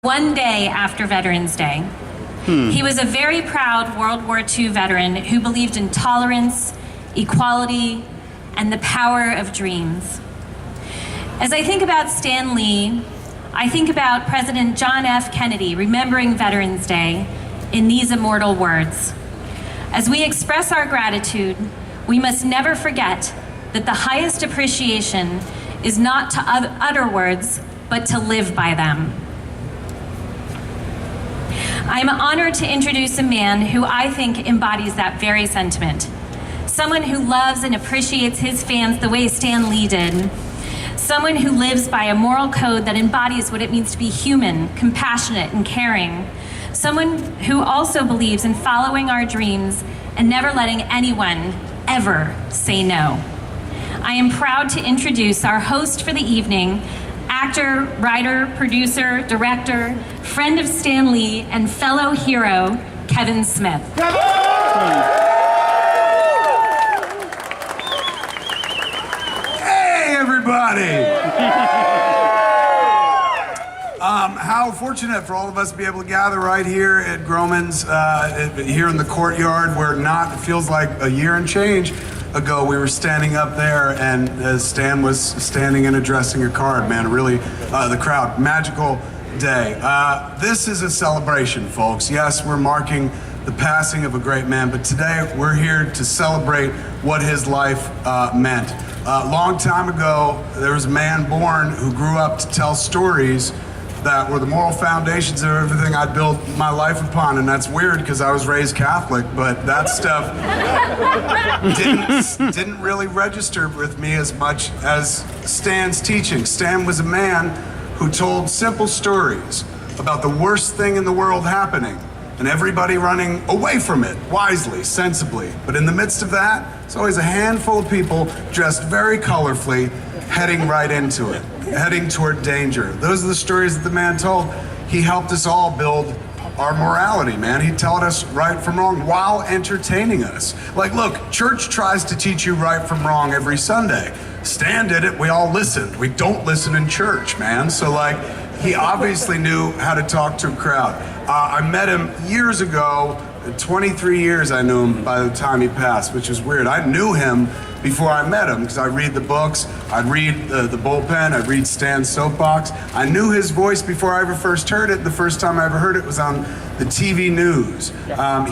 one day after Veterans Day. He was a very proud World War II veteran who believed in tolerance, equality, and the power of dreams. As I think about Stan Lee, I think about President John F. Kennedy remembering Veterans Day in these immortal words. As we express our gratitude, we must never forget that the highest appreciation is not to utter words, but to live by them. I'm honored to introduce a man who I think embodies that very sentiment. Someone who loves and appreciates his fans the way Stan Lee did. Someone who lives by a moral code that embodies what it means to be human, compassionate, and caring. Someone who also believes in following our dreams and never letting anyone ever say no. I am proud to introduce our host for the evening, actor, writer, producer, director, friend of Stan Lee, and fellow hero, Kevin Smith. Hey, everybody! How fortunate for all of us to be able to gather right here at Groman's, here in the courtyard, where it feels like a year and change ago we were standing up there and Stan was standing and addressing a card. Man, really, the crowd, magical day. This is a celebration, folks. Yes, we're marking the passing of a great man, but today we're here to celebrate what his life meant. A long time ago, there was a man born who grew up to tell stories that were the moral foundations of everything I built my life upon. And that's weird because I was raised Catholic, but that stuff didn't really register with me as much as Stan's teaching. Stan was a man who told simple stories about the worst thing in the world happening and everybody running away from it, wisely, sensibly. But in the midst of that, it's always a handful of people dressed very colorfully, heading right into it, heading toward danger. Those are the stories that the man told. He helped us all build our morality, man. He taught us right from wrong while entertaining us. Like, look, church tries to teach you right from wrong every Sunday. Stan did it, we all listened. We don't listen in church, man. So like, he obviously knew how to talk to a crowd. I met him years ago. 23 years I knew him by the time he passed, which is weird. I knew him before I met him because I read the books, I'd read the bullpen, I'd read Stan's soapbox. I knew his voice before I ever first heard it. The first time I ever heard it was on the TV news.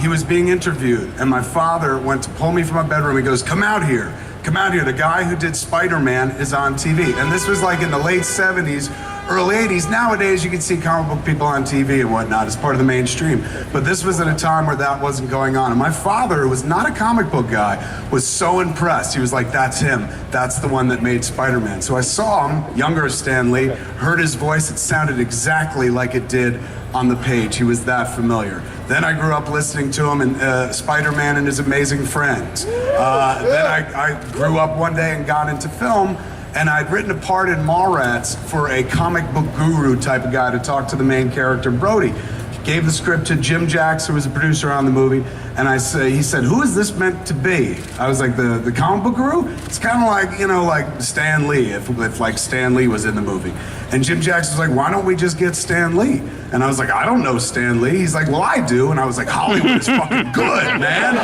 He was being interviewed, and my father went to pull me from my bedroom. He goes, come out here. Come out here. The guy who did Spider-Man is on TV. And this was like in the late 70s, early 80s. Nowadays, you can see comic book people on TV and whatnot as part of the mainstream. But this was at a time where that wasn't going on. And my father, who was not a comic book guy, was so impressed. He was like, that's him. That's the one that made Spider-Man. So I saw him, younger Stan Lee, heard his voice. It sounded exactly like it did on the page. He was that familiar. Then I grew up listening to him in Spider-Man and His Amazing Friends. Then I grew up one day and got into film, and I'd written a part in Mallrats for a comic book guru type of guy to talk to the main character, Brody. He gave the script to Jim Jacks, who was a producer on the movie, and he said, who is this meant to be? I was like, the comic book guru? It's kind of like, like Stan Lee, if like Stan Lee was in the movie. And Jim Jacks was like, why don't we just get Stan Lee? And I was like, I don't know Stan Lee. He's like, well, I do. And I was like, Hollywood is fucking good, man.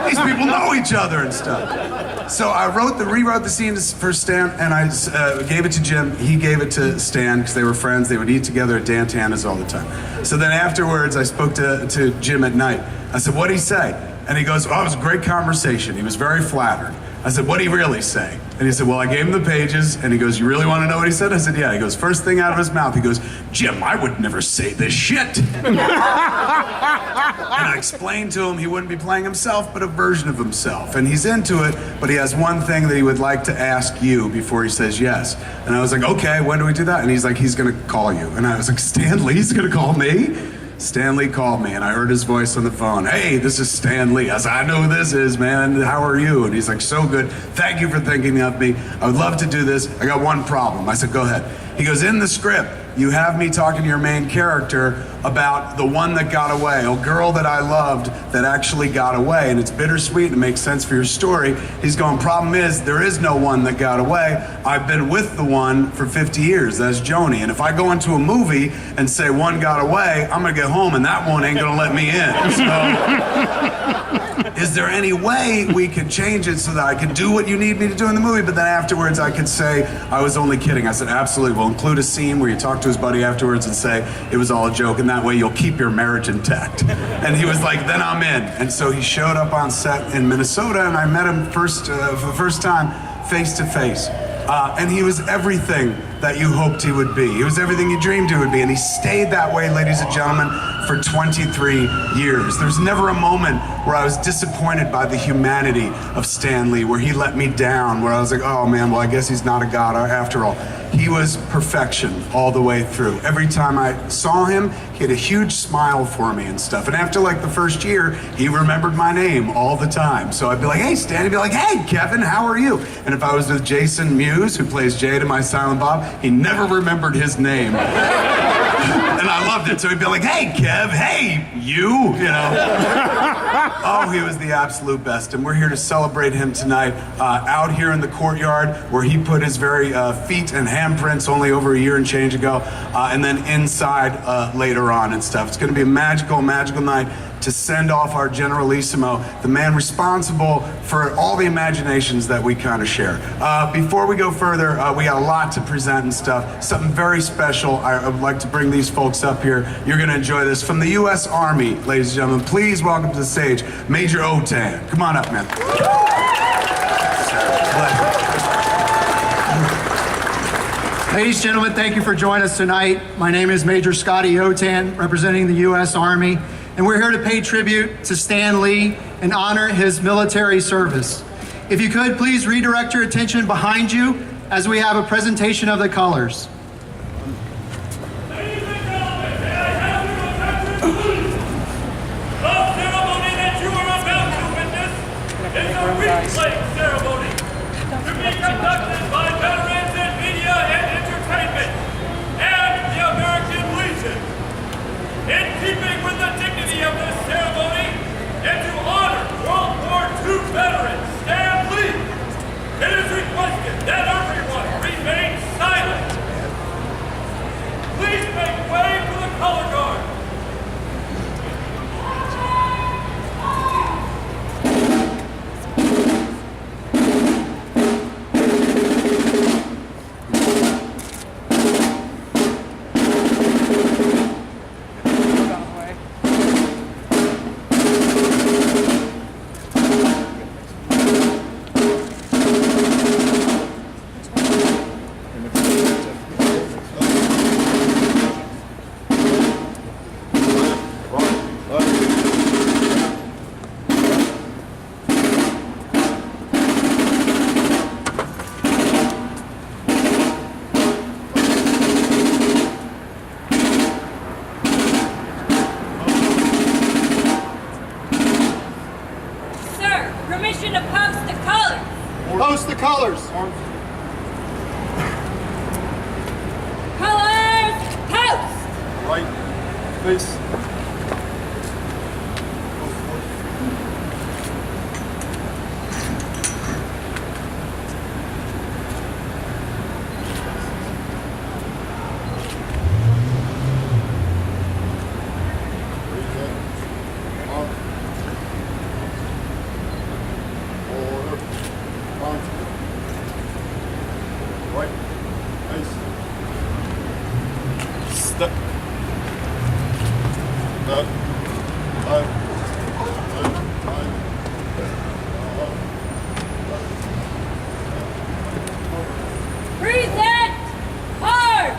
These people know each other and stuff. So I rewrote the scene for Stan, and I gave it to Jim. He gave it to Stan because they were friends. They would eat together at Dan Tana's all the time. So then afterwards, I spoke to Jim at night. I said, what'd he say? And he goes, oh, it was a great conversation. He was very flattered. I said, what'd he really say? And he said, well, I gave him the pages. And he goes, you really want to know what he said? I said, yeah. He goes, first thing out of his mouth, he goes, Jim, I would never say this shit. And I explained to him he wouldn't be playing himself, but a version of himself. And he's into it, but he has one thing that he would like to ask you before he says yes. And I was like, okay, when do we do that? And he's like, he's going to call you. And I was like, Stan Lee's going to call me? Stan Lee called me, and I heard his voice on the phone. Hey, this is Stan Lee. I said, I know who this is, man. How are you? And he's like, so good. Thank you for thinking of me. I would love to do this. I got one problem. I said, go ahead. He goes, in the script, you have me talking to your main character about the one that got away, a girl that I loved that actually got away, and it's bittersweet and it makes sense for your story. He's going, problem is, there is no one that got away. I've been with the one for 50 years, that's Joni, and if I go into a movie and say one got away, I'm gonna get home and that one ain't gonna let me in. So, is there any way we could change it so that I can do what you need me to do in the movie, but then afterwards I could say, I was only kidding. I said, absolutely, we'll include a scene where you talk to his buddy afterwards and say, it was all a joke, and that way you'll keep your marriage intact. And he was like, then I'm in. And so he showed up on set in Minnesota, and I met him for the first time, face to face. And he was everything that you hoped he would be. He was everything you dreamed he would be. And he stayed that way, ladies and gentlemen, for 23 years. There's never a moment where I was disappointed by the humanity of Stan Lee, where he let me down, where I was like, oh man, well, I guess he's not a god after all. He was perfection all the way through. Every time I saw him, he had a huge smile for me and stuff. And after like the first year, he remembered my name all the time. So I'd be like, hey, Stan. He'd be like, hey, Kevin, how are you? And if I was with Jason Mewes, who plays Jade in My Silent Bob, he never remembered his name. And I loved it. So he'd be like, hey, Kev, hey, you know. Oh, he was the absolute best. And we're here to celebrate him tonight out here in the courtyard where he put his very feet and handprints only over a year and change ago, and then inside later on and stuff. It's going to be a magical, magical night to send off our Generalissimo, the man responsible for all the imaginations that we kind of share. Before we go further, we got a lot to present and stuff. Something very special. I would like to bring these folks up here. You're going to enjoy this. From the U.S. Army, ladies and gentlemen, please welcome to the stage, Major Otan. Come on up, man. Ladies and gentlemen, thank you for joining us tonight. My name is Major Scotty Otan, representing the U.S. Army, and we're here to pay tribute to Stan Lee and honor his military service. If you could, please redirect your attention behind you as we have a presentation of the colors. Ladies and gentlemen, may I have your attention, please? The ceremony that you are about to witness is a wreath laying ceremony to be conducted by veterans in media and entertainment and the American Legion. In keeping with the dignity of this ceremony and to honor World War II veteran Stan Lee, it is requested that everyone remain silent. Please make way for the color guard. Permission to post the colors. Post the colors. Colors, post. Right, face. Present hearts.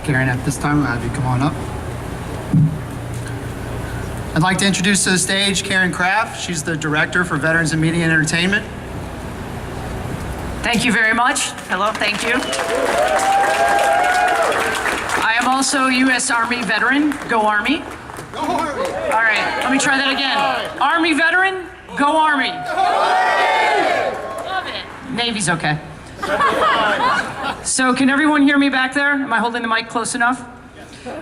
Karen, at this time, I'll have you come on up. I'd like to introduce to the stage Karen Kraft. She's the Director for Veterans and Media and Entertainment. Thank you very much. Hello, thank you. I am also a U.S. Army veteran. Go Army. Go Army! All right, let me try that again. Army veteran, go Army. Love it. Navy's okay. So can everyone hear me back there? Am I holding the mic close enough?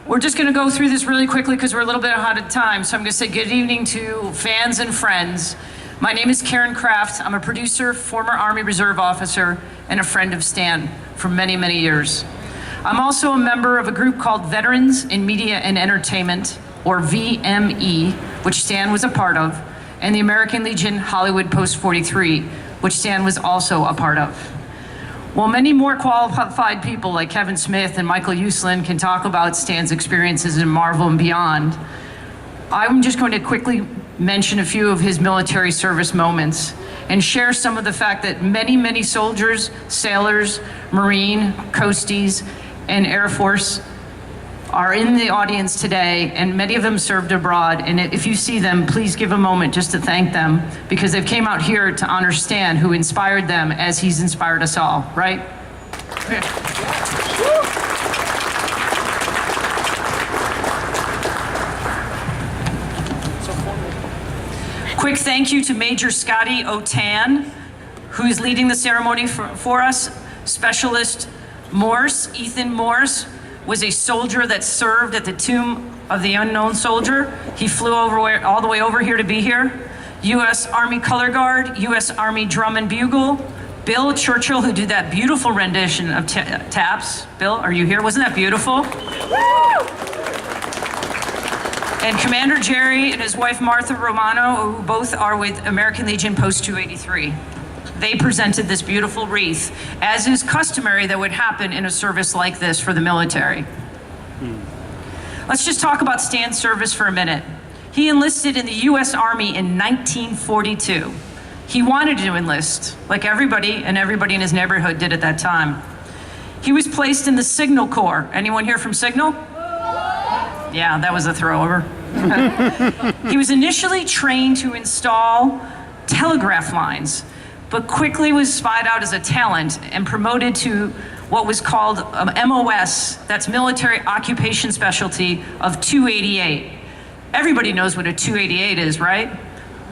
We're just going to go through this really quickly because we're a little bit ahead of time. So I'm going to say good evening to fans and friends. My name is Karen Kraft. I'm a producer, former Army Reserve officer, and a friend of Stan for many, many years. I'm also a member of a group called Veterans in Media and Entertainment, or VME, which Stan was a part of, and the American Legion Hollywood Post 43, which Stan was also a part of. While many more qualified people like Kevin Smith and Michael Uslan can talk about Stan's experiences in Marvel and beyond, I'm just going to quickly mention a few of his military service moments and share some of the fact that many, many soldiers, sailors, Marine, Coasties, and Air Force are in the audience today, and many of them served abroad. And if you see them, please give a moment just to thank them, because they've came out here to honor Stan, who inspired them as he's inspired us all, right? Okay. Quick thank you to Major Scotty O'Tan, who's leading the ceremony for us. Specialist Morse, Ethan Morse, was a soldier that served at the Tomb of the Unknown Soldier. He flew all the way over here to be here. U.S. Army Color Guard, U.S. Army Drum and Bugle. Bill Churchill, who did that beautiful rendition of Taps. Bill, are you here? Wasn't that beautiful? And Commander Jerry and his wife Martha Romano, who both are with American Legion Post 283. They presented this beautiful wreath, as is customary that would happen in a service like this for the military. Let's just talk about Stan's service for a minute. He enlisted in the U.S. Army in 1942. He wanted to enlist, like everybody in his neighborhood did at that time. He was placed in the Signal Corps. Anyone here from Signal? Yeah, that was a throwover. He was initially trained to install telegraph lines, but quickly was spied out as a talent and promoted to what was called MOS, that's Military Occupation Specialty of 288. Everybody knows what a 288 is, right?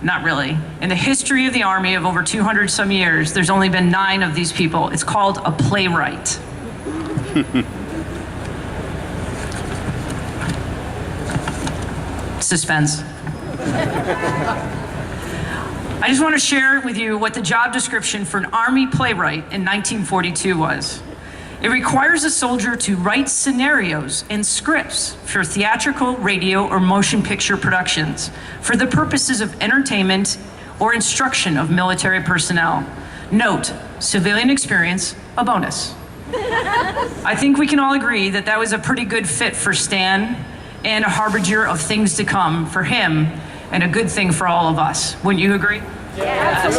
Not really. In the history of the Army of over 200 some years, there's only been 9 of these people. It's called a playwright. Suspense. I just want to share with you what the job description for an Army playwright in 1942 was. It requires a soldier to write scenarios and scripts for theatrical, radio, or motion picture productions for the purposes of entertainment or instruction of military personnel. Note, civilian experience, a bonus. I think we can all agree that that was a pretty good fit for Stan and a harbinger of things to come for him, and a good thing for all of us. Wouldn't you agree? Yes.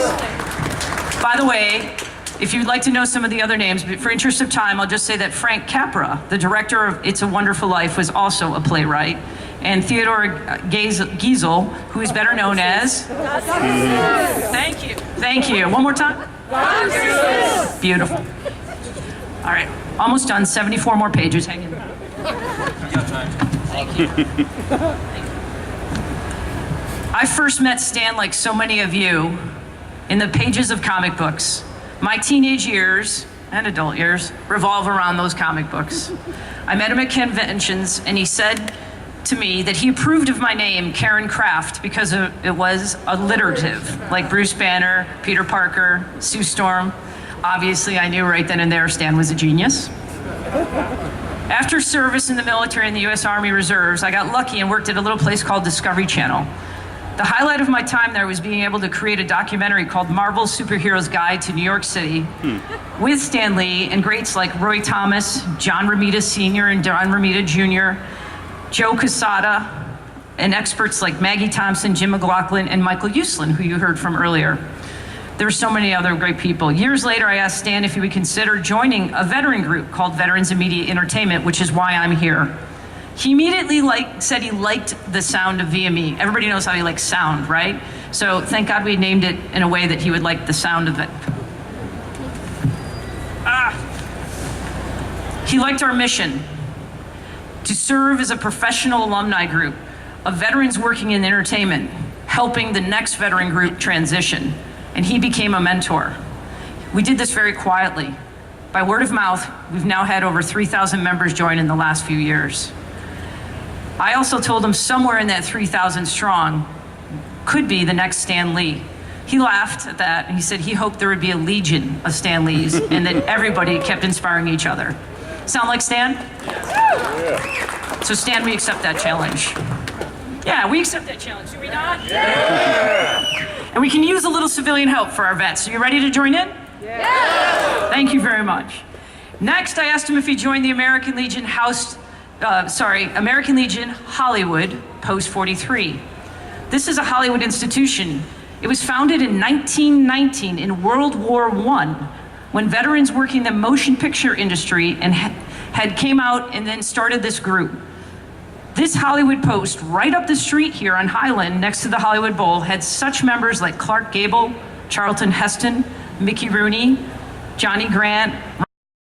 By the way, if you'd like to know some of the other names, but for interest of time, I'll just say that Frank Capra, the director of It's a Wonderful Life, was also a playwright. And Theodore Giesel, who is better known as... Thank you. Thank you. One more time. Beautiful. All right, almost done. 74 more pages. Hang in. You got time. Thank you. I first met Stan, like so many of you, in the pages of comic books. My teenage years and adult years revolve around those comic books. I met him at conventions, and he said to me that he approved of my name, Karen Kraft, because it was alliterative, like Bruce Banner, Peter Parker, Sue Storm. Obviously, I knew right then and there Stan was a genius. After service in the military in the U.S. Army Reserves, I got lucky and worked at a little place called Discovery Channel. The highlight of my time there was being able to create a documentary called Marvel's Superhero's Guide to New York City with Stan Lee and greats like Roy Thomas, John Romita Sr. and John Romita Jr., Joe Quesada, and experts like Maggie Thompson, Jim McLaughlin, and Michael Uslan, who you heard from earlier. There's so many other great people. Years later, I asked Stan if he would consider joining a veteran group called Veterans Immediate Entertainment, which is why I'm here. He immediately said he liked the sound of VME. Everybody knows how he likes sound, right? So thank God we named it in a way that he would like the sound of it. He liked our mission to serve as a professional alumni group of veterans working in entertainment, helping the next veteran group transition. And he became a mentor. We did this very quietly. By word of mouth, we've now had over 3,000 members join in the last few years. I also told him somewhere in that 3,000 strong could be the next Stan Lee. He laughed at that and he said he hoped there would be a legion of Stan Lees and that everybody kept inspiring each other. Sound like Stan? Yeah. So Stan, we accept that challenge. Yeah, we accept that challenge, do we not? Yeah. And we can use a little civilian help for our vets. Are you ready to join in? Yeah. Thank you very much. Next, I asked him if he joined the American Legion American Legion Hollywood Post 43. This is a Hollywood institution. It was founded in 1919 in World War I when veterans working in the motion picture industry and had came out and then started this group. This Hollywood Post, right up the street here on Highland, next to the Hollywood Bowl, had such members like Clark Gable, Charlton Heston, Mickey Rooney, Johnny Grant,